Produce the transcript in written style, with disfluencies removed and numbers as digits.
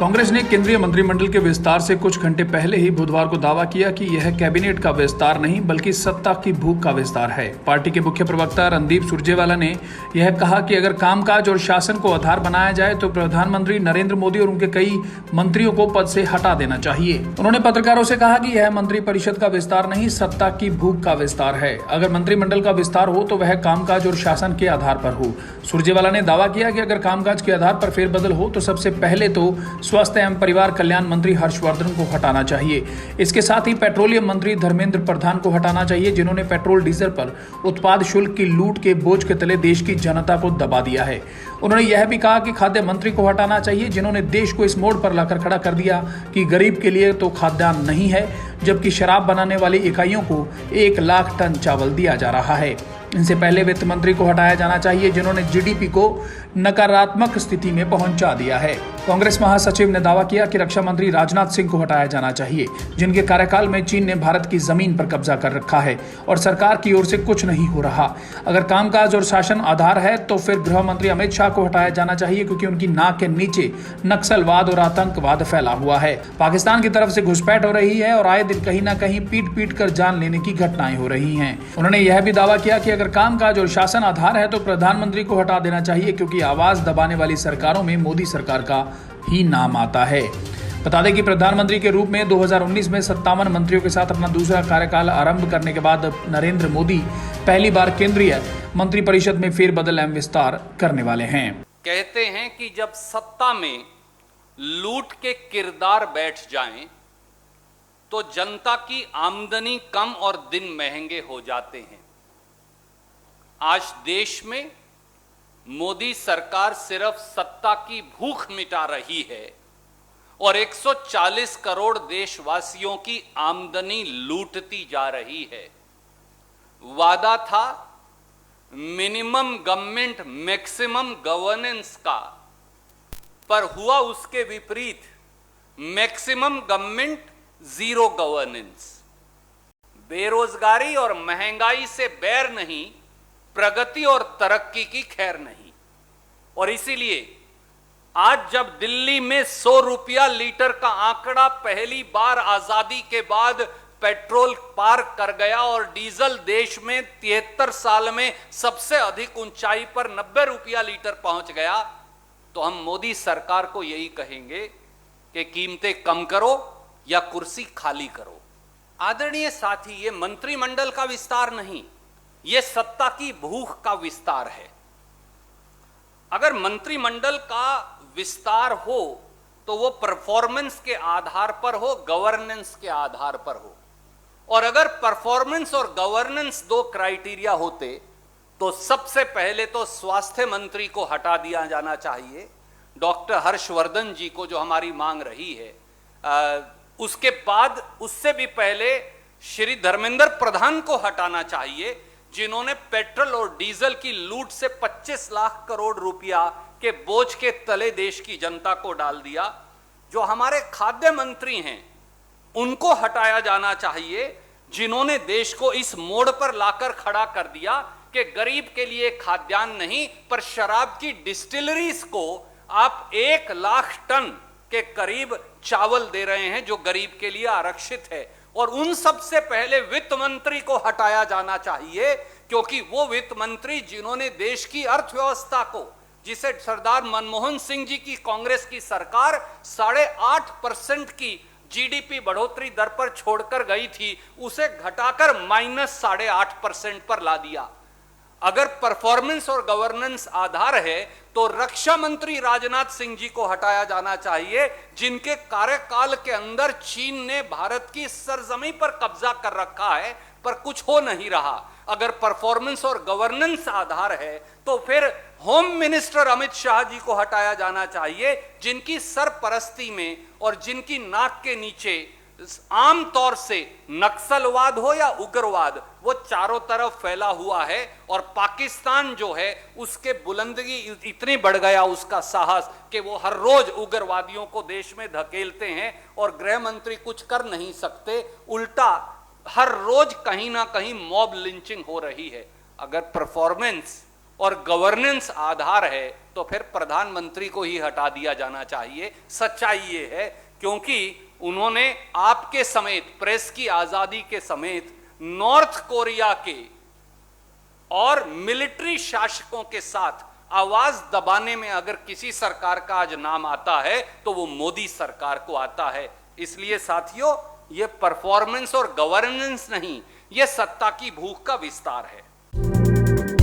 कांग्रेस ने केंद्रीय मंत्रिमंडल के विस्तार से कुछ घंटे पहले ही बुधवार को दावा किया कि यह कैबिनेट का विस्तार नहीं बल्कि सत्ता की भूख का विस्तार है। पार्टी के मुख्य प्रवक्ता रणदीप सुरजेवाला ने यह कहा कि अगर कामकाज और शासन को आधार बनाया जाए तो प्रधानमंत्री नरेंद्र मोदी और उनके कई मंत्रियों को पद से हटा देना चाहिए। उन्होंने पत्रकारों से कहा कि यह मंत्रिपरिषद का विस्तार नहीं, सत्ता की भूख का विस्तार है। अगर मंत्रिमंडल का विस्तार हो तो वह कामकाज और शासन के आधार पर हो। सुरजेवाला ने दावा किया कि अगर कामकाज के आधार पर फेरबदल हो तो सबसे पहले तो स्वास्थ्य एवं परिवार कल्याण मंत्री हर्षवर्धन को हटाना चाहिए। इसके साथ ही पेट्रोलियम मंत्री धर्मेंद्र प्रधान को हटाना चाहिए, जिन्होंने पेट्रोल डीजल पर उत्पाद शुल्क की लूट के बोझ के तले देश की जनता को दबा दिया है। उन्होंने यह भी कहा कि खाद्य मंत्री को हटाना चाहिए, जिन्होंने देश को इस मोड़ पर लाकर खड़ा कर दिया कि गरीब के लिए तो खाद्यान्न नहीं है, जबकि शराब बनाने वाली इकाइयों को 1 लाख टन चावल दिया जा रहा है। इनसे पहले वित्त मंत्री को हटाया जाना चाहिए, जिन्होंने जीडीपी को नकारात्मक स्थिति में पहुंचा दिया है। कांग्रेस महासचिव ने दावा किया कि रक्षा मंत्री राजनाथ सिंह को हटाया जाना चाहिए, जिनके कार्यकाल में चीन ने भारत की जमीन पर कब्जा कर रखा है और सरकार की ओर से कुछ नहीं हो रहा। अगर कामकाज और शासन आधार है तो फिर गृह मंत्री अमित शाह को हटाया जाना चाहिए, क्योंकि उनकी नाक के नीचे नक्सलवाद और आतंकवाद फैला हुआ है। पाकिस्तान की तरफ से घुसपैठ हो रही है और आए दिन कहीं ना कहीं पीट कर जान लेने की घटनाएं हो रही हैं। उन्होंने यह भी दावा किया कि अगर कामकाज और शासन आधार है तो प्रधानमंत्री को हटा देना चाहिए, क्योंकि आवाज दबाने वाली सरकारों में मोदी सरकार का ही नाम आता है। बता दें कि प्रधानमंत्री के रूप में 2019 में 57 मंत्रियों के साथ अपना दूसरा कार्यकाल आरंभ करने के बाद नरेंद्र मोदी पहली बार केंद्रीय मंत्रिपरिषद में फेरबदल एवं विस्तार करने वाले हैं। कहते हैं कि जब सत्ता में लूट के किरदार बैठ जाएं तो जनता की आमदनी कम और दिन महंगे हो जाते हैं। आज देश में मोदी सरकार सिर्फ सत्ता की भूख मिटा रही है और 140 करोड़ देशवासियों की आमदनी लूटती जा रही है। वादा था मिनिमम गवर्नमेंट मैक्सिमम गवर्नेंस का, पर हुआ उसके विपरीत, मैक्सिमम गवर्नमेंट जीरो गवर्नेंस। बेरोजगारी और महंगाई से बैर नहीं, प्रगति और तरक्की की खैर नहीं। और इसीलिए आज जब दिल्ली में 100 रुपया लीटर का आंकड़ा पहली बार आजादी के बाद पेट्रोल पार कर गया और डीजल देश में 73 साल में सबसे अधिक ऊंचाई पर 90 रुपया लीटर पहुंच गया, तो हम मोदी सरकार को यही कहेंगे कि कीमतें कम करो या कुर्सी खाली करो। आदरणीय साथी, ये मंत्रिमंडल का विस्तार नहीं, ये सत्ता की भूख का विस्तार है। अगर मंत्रिमंडल का विस्तार हो तो वो परफॉर्मेंस के आधार पर हो, गवर्नेंस के आधार पर हो। और अगर परफॉर्मेंस और गवर्नेंस 2 क्राइटेरिया होते तो सबसे पहले तो स्वास्थ्य मंत्री को हटा दिया जाना चाहिए, डॉक्टर हर्षवर्धन जी को, जो हमारी मांग रही है। उसके बाद उससे भी पहले श्री धर्मेंद्र प्रधान को हटाना चाहिए, जिन्होंने पेट्रोल और डीजल की लूट से 25 लाख करोड़ रुपया के बोझ के तले देश की जनता को डाल दिया। जो हमारे खाद्य मंत्री हैं उनको हटाया जाना चाहिए, जिन्होंने देश को इस मोड़ पर लाकर खड़ा कर दिया कि गरीब के लिए खाद्यान्न नहीं, पर शराब की डिस्टिलरीज को आप 1 लाख टन के करीब चावल दे रहे हैं, जो गरीब के लिए आरक्षित है। और उन सबसे पहले वित्त मंत्री को हटाया जाना चाहिए, क्योंकि वो वित्त मंत्री जिन्होंने देश की अर्थव्यवस्था को, जिसे सरदार मनमोहन सिंह जी की कांग्रेस की सरकार 8.5% की जीडीपी बढ़ोतरी दर पर छोड़कर गई थी, उसे घटाकर -8.5% पर ला दिया। अगर परफॉर्मेंस और गवर्नेंस आधार है तो रक्षा मंत्री राजनाथ सिंह जी को हटाया जाना चाहिए, जिनके कार्यकाल के अंदर चीन ने भारत की सरजमी पर कब्जा कर रखा है, पर कुछ हो नहीं रहा। अगर परफॉर्मेंस और गवर्नेंस आधार है तो फिर होम मिनिस्टर अमित शाह जी को हटाया जाना चाहिए, जिनकी सरपरस्ती में और जिनकी नाक के नीचे आम तौर से नक्सलवाद हो या उग्रवाद, वो चारों तरफ फैला हुआ है। और पाकिस्तान जो है उसके बुलंदगी इतनी बढ़ गया, उसका साहस, कि वो हर रोज उग्रवादियों को देश में धकेलते हैं और गृह मंत्री कुछ कर नहीं सकते। उल्टा हर रोज कहीं ना कहीं मॉब लिंचिंग हो रही है। अगर परफॉर्मेंस और गवर्नेंस आधार है तो फिर प्रधानमंत्री को ही हटा दिया जाना चाहिए। सच्चाई ये है क्योंकि उन्होंने आपके समेत, प्रेस की आजादी के समेत, नॉर्थ कोरिया के और मिलिट्री शासकों के साथ आवाज दबाने में अगर किसी सरकार का आज नाम आता है तो वो मोदी सरकार को आता है। इसलिए साथियों, ये परफॉर्मेंस और गवर्नेंस नहीं, ये सत्ता की भूख का विस्तार है।